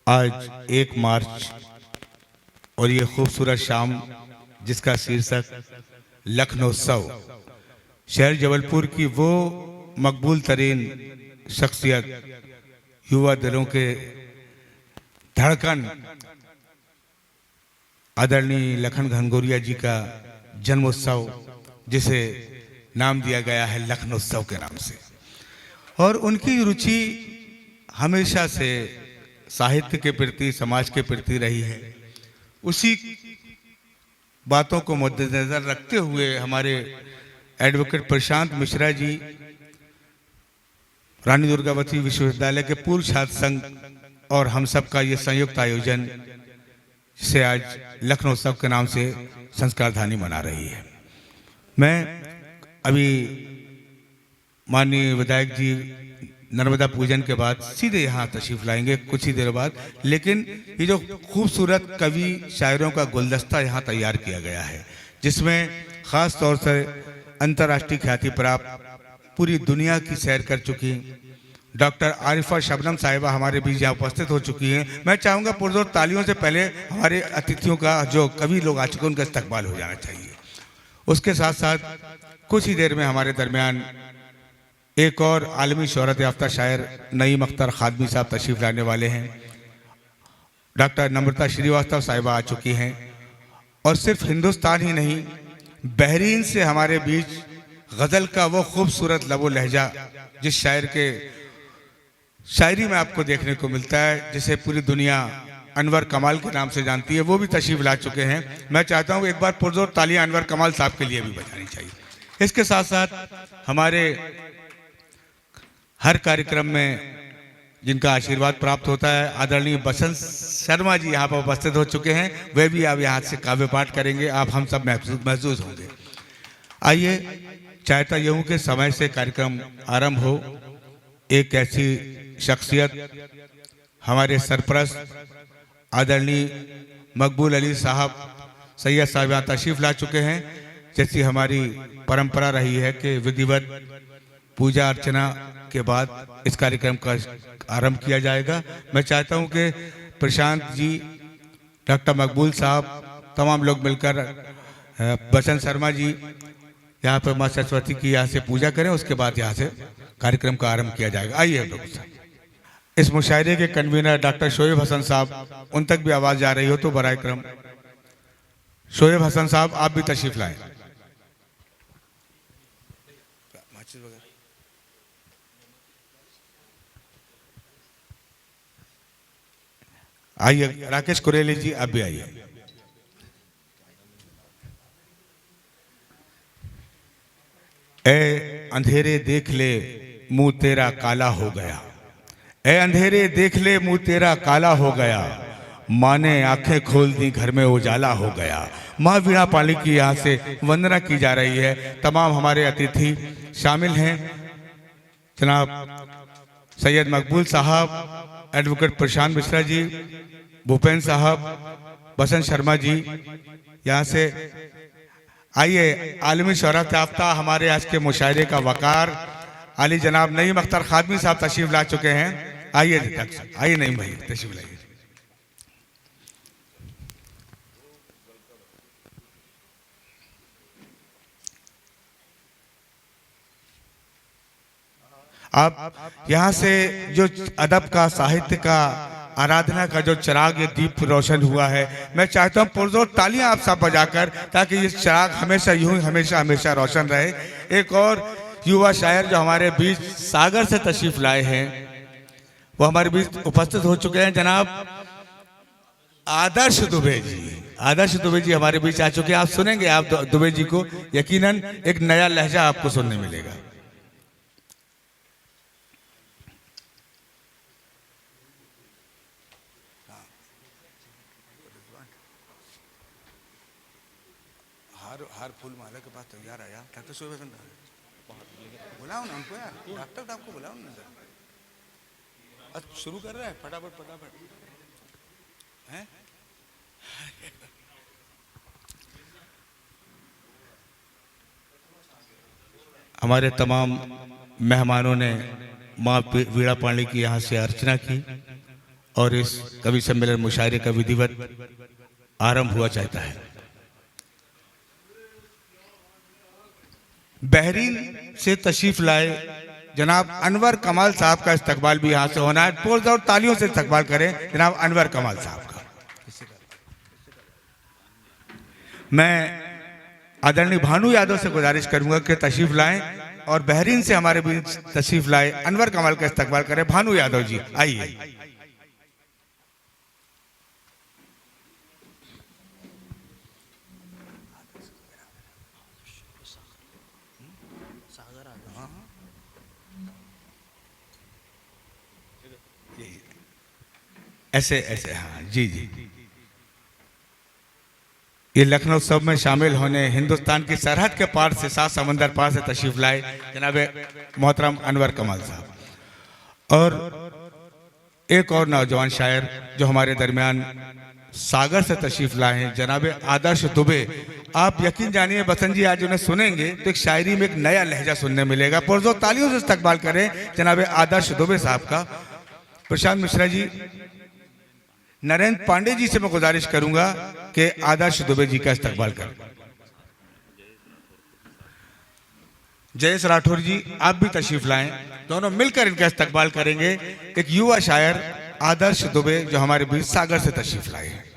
आज 1 मार्च और ये खूबसूरत शाम जिसका शीर्षक लखनऊत्सव, शहर जबलपुर की वो मकबूल तरीन शख्सियत, युवा दिलों के धड़कन आदरणीय लखन घनघोरिया जी का जन्मोत्सव, जिसे नाम दिया गया है लखनऊत्सव के नाम से। और उनकी रुचि हमेशा से साहित्य के प्रति, समाज के प्रति रही है। उसी बातों को मद्देनजर रखते हुए हमारे एडवोकेट प्रशांत मिश्रा जी, रानी दुर्गावती विश्वविद्यालय के पूर्व छात्र संघ और हम सब का ये संयुक्त आयोजन, जिसे आज लखनऊ उत्सव के नाम से संस्कारधानी मना रही है। मैं अभी माननीय विधायक जी नर्मदा पूजन के बाद सीधे यहाँ तशरीफ लाएंगे कुछ ही देर बाद, लेकिन ये जो खूबसूरत कवि शायरों का गुलदस्ता यहाँ तैयार किया गया है, जिसमें ख़ास तौर से अंतर्राष्ट्रीय ख्याति प्राप्त पूरी दुनिया की सैर कर चुकी डॉक्टर आरिफा शबनम साहिबा हमारे बीच यहाँ उपस्थित हो चुकी हैं। मैं चाहूँगा पुरजोर तालियों से पहले हमारे अतिथियों का, जो कवि लोग आ चुके हैं, उनका इस्तकबाल हो जाना चाहिए। उसके साथ साथ कुछ ही देर में हमारे दरमियान एक और आलमी शोहरत याफ्ता शायर नईम अख्तर खादमी साहब तशरीफ लाने वाले हैं। डॉक्टर नम्रता श्रीवास्तव साहिबा आ चुकी हैं। और सिर्फ हिंदुस्तान ही नहीं, बहरीन से हमारे बीच गज़ल का वो खूबसूरत लबो लहजा जिस शायर के शायरी में आपको देखने को मिलता है, जिसे पूरी दुनिया अनवर कमाल के नाम से जानती है, वो भी तशरीफ ला चुके हैं। मैं चाहता हूँ एक बार पुरजोर तालियां अनवर कमाल साहब के लिए भी बजानी चाहिए। इसके साथ साथ हमारे हर कार्यक्रम में जिनका आशीर्वाद प्राप्त होता है, आदरणीय बसंत शर्मा जी यहाँ पर उपस्थित हो चुके हैं। वे भी अब यहाँ से काव्य पाठ करेंगे, आप हम सब महसूस होंगे। आइए, चाहता यूँ के समय से कार्यक्रम आरंभ हो। एक ऐसी शख्सियत हमारे सरपरस्त आदरणीय मकबूल अली साहब सैयद साहब यहाँ तशरीफ ला चुके हैं। जैसी हमारी परंपरा रही है कि विधिवत पूजा अर्चना के बाद इस कार्यक्रम का आरंभ किया जाएगा। मैं चाहता हूं कि प्रशांत जी, डॉक्टर मकबूल साहब, तमाम लोग मिलकर बसंत शर्मा जी यहाँ पर माँ सरस्वती की यहाँ से पूजा करें, उसके बाद यहाँ से कार्यक्रम का आरंभ किया जाएगा। आइए लोग, इस मुशायरे के कन्वीनर डॉक्टर शोएब हसन साहब, उन तक भी आवाज़ जा रही हो तो बराए करम शोएब हसन साहब आप भी तशरीफ लाएं। आइए राकेश कुरेली जी, आप भी आइए। ए अंधेरे देख ले मुंह तेरा काला हो गया, ए अंधेरे देख ले मुंह तेरा काला हो गया, माँ ने आंखें खोल दी घर में उजाला हो गया। माँ वीणा पाली की यहाँ से वंदना की जा रही है। तमाम हमारे अतिथि शामिल हैं, जनाब सैयद मकबूल साहब, एडवोकेट प्रशांत मिश्रा जी, भूपेंद्र साहब, बसंत शर्मा जी यहाँ से। आइए, आलमी शोहरत याफ्ता हमारे आज के मुशायरे का वकार अली जनाब नईम अख्तर खादमी साहब तशरीफ ला चुके हैं। आइए आइए नईम भाई तशरीफ लाइए। आप यहाँ से जो अदब का, साहित्य का, आराधना का जो चिराग, ये दीप रोशन हुआ है, मैं चाहता हूँ पुरजोर तालियां आप सब बजाकर, ताकि ये चिराग हमेशा यूं हमेशा हमेशा रोशन रहे। एक और युवा शायर जो हमारे बीच सागर से तशरीफ लाए हैं, वो हमारे बीच उपस्थित हो चुके हैं। जनाब आदर्श दुबे जी, आदर्श दुबे जी हमारे बीच आ चुके हैं। आप सुनेंगे, आप दुबे जी को यकीनन एक नया लहजा आपको सुनने मिलेगा। हार फूल माला के पास तैयार आया डॉक्टर शोएब हसन, बुलाओ ना उनको यार, डॉक्टर साहब को बुलाओ ना। अच्छा शुरू कर रहे हैं, फटाफट फटाफट हैं। हमारे तमाम मेहमानों ने माँ वीणा पाणी की यहाँ से अर्चना की और इस कवि सम्मेलन मुशायरे का विधिवत आरंभ हुआ चाहता है। बहरीन से तशरीफ लाए जनाब अनवर कमाल साहब का इस्तकबाल भी यहाँ से होना है। जोर तालियों से इस्तकबाल करें जनाब अनवर कमाल साहब का। मैं आदरणीय भानु यादव से गुजारिश करूंगा कि तशरीफ लाएं और बहरीन से हमारे बीच तशरीफ लाए अनवर कमाल का इस्तकबाल करें। भानु यादव जी आइए। ऐसे ऐसे हाँ जी जी। ये लखनऊ उत्सव में शामिल होने हिंदुस्तान की सरहद के पार से, 7 समंदर पार से तशरीफ लाए जनाब मोहतरम अनवर कमाल साहब। और एक और नौजवान शायर जो हमारे दरमियान सागर से तशरीफ लाए हैं जनाब आदर्श दुबे। आप यकीन जानिए बसंत जी आज उन्हें सुनेंगे तो एक शायरी में एक नया लहजा सुनने मिलेगा। पुरजोर तालियों से इस्तकबाल करें जनाब आदर्श दुबे साहब का। प्रशांत मिश्रा जी, नरेंद्र पांडे जी से मैं गुजारिश करूंगा कि आदर्श दुबे जी का इस्तकबाल करें। जयेश राठौर जी आप भी तशरीफ लाएं, दोनों मिलकर इनका इस्तकबाल करेंगे। एक युवा शायर आदर्श दुबे जो हमारे बीच सागर से तशरीफ लाए हैं।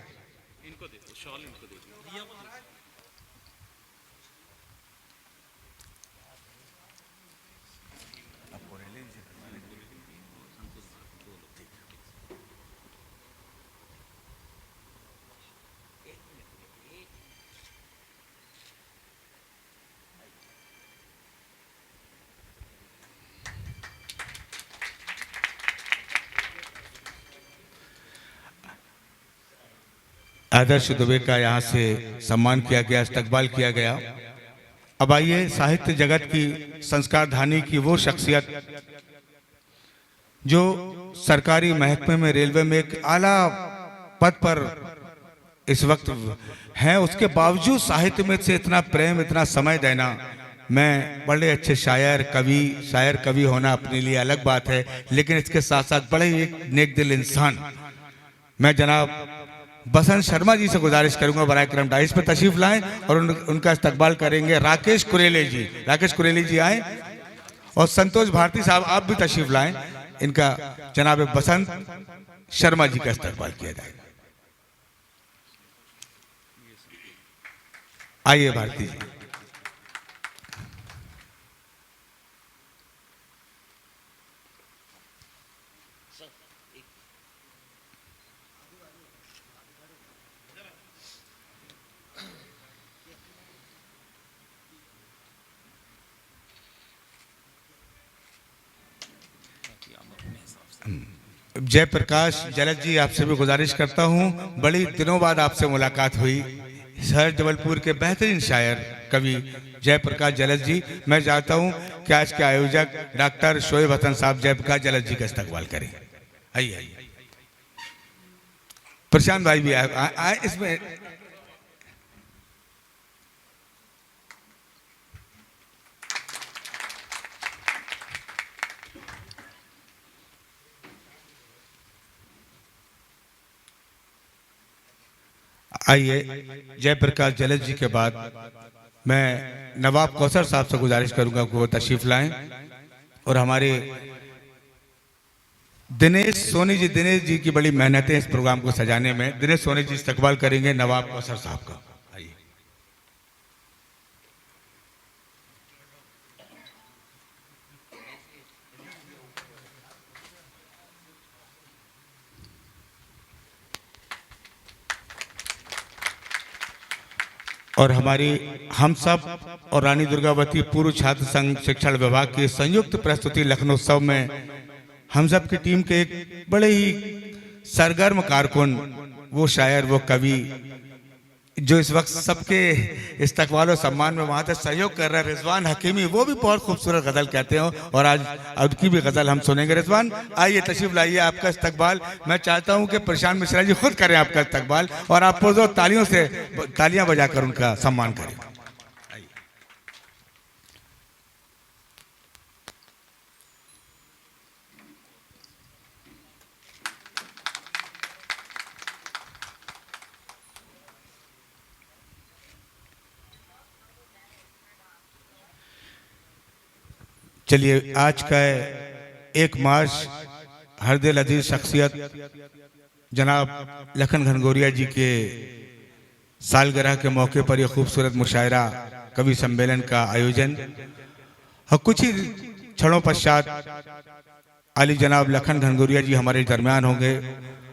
आदर्श दुबे का यहाँ से सम्मान किया गया, इस्तकबाल किया गया। अब आइए साहित्य जगत की, संस्कार धानी की वो शख्सियत जो सरकारी महकमे में, रेलवे में एक आला पद पर इस वक्त हैं, उसके बावजूद साहित्य में से इतना प्रेम, इतना समय देना। मैं बड़े अच्छे शायर कवि होना अपने लिए अलग बात है, लेकिन इसके साथ साथ बड़े ही एक नेक दिल इंसान। मैं जनाब बसंत शर्मा जी से गुजारिश करूंगा बराए करम डाइस पे तशरीफ लाएं और उनका इस्तकबाल करेंगे। राकेश कुरेले जी आए और संतोष भारती साहब आप भी तशरीफ लाएं। इनका जनाब बसंत शर्मा जी का इस्तकबाल किया जाएगा। आइए भारती जी। जयप्रकाश जलद जी आपसे भी गुजारिश करता हूं, बड़ी दिनों बाद आपसे मुलाकात हुई। शहर जबलपुर के बेहतरीन शायर कवि जयप्रकाश जलद जी, मैं चाहता हूं कि आज के आयोजक डॉक्टर शोएब हसन साहब जयप्रकाश जलद जी का इस्तकबाल करें। आइए प्रशांत भाई भी आए इसमें। आइए जयप्रकाश जलद जी के बाद मैं नवाब कौसर साहब से गुजारिश करूंगा कि वो तशरीफ लाएं और हमारे दिनेश जी की बड़ी मेहनत है इस प्रोग्राम को सजाने में। दिनेश सोनी जी इस्तकबाल करेंगे नवाब कौसर साहब का। आइए। और हमारी हम सब और रानी दुर्गावती पूर्व छात्र संघ शिक्षण विभाग की संयुक्त प्रस्तुति लखनऊ उत्सव में हम सब की टीम के एक बड़े ही सरगर्म कारकुन, वो शायर, वो कवि जो इस वक्त सबके इस्तकबाल और सम्मान में वहाँ तक सहयोग कर रहे हैं, रिजवान हकीमी, वो भी बहुत खूबसूरत गज़ल कहते हो और आज उनकी भी गज़ल हम सुनेंगे। रिजवान आइए तशरीफ लाइए, आपका इस्तकबाल मैं चाहता हूँ कि प्रशांत मिश्रा जी खुद करें आपका इस्तकबाल और आप पुरजोर तालियों से तालियां बजाकर उनका सम्मान करें। चलिए आज का 1 मार्च हर दिल अजीज शख्सियत जनाब लखन घनघोरिया जी के सालगिरह के मौके पर यह खूबसूरत मुशायरा कवि सम्मेलन का आयोजन और कुछ ही क्षणों पश्चात आली जनाब लखन घनघोरिया जी हमारे दरमियान होंगे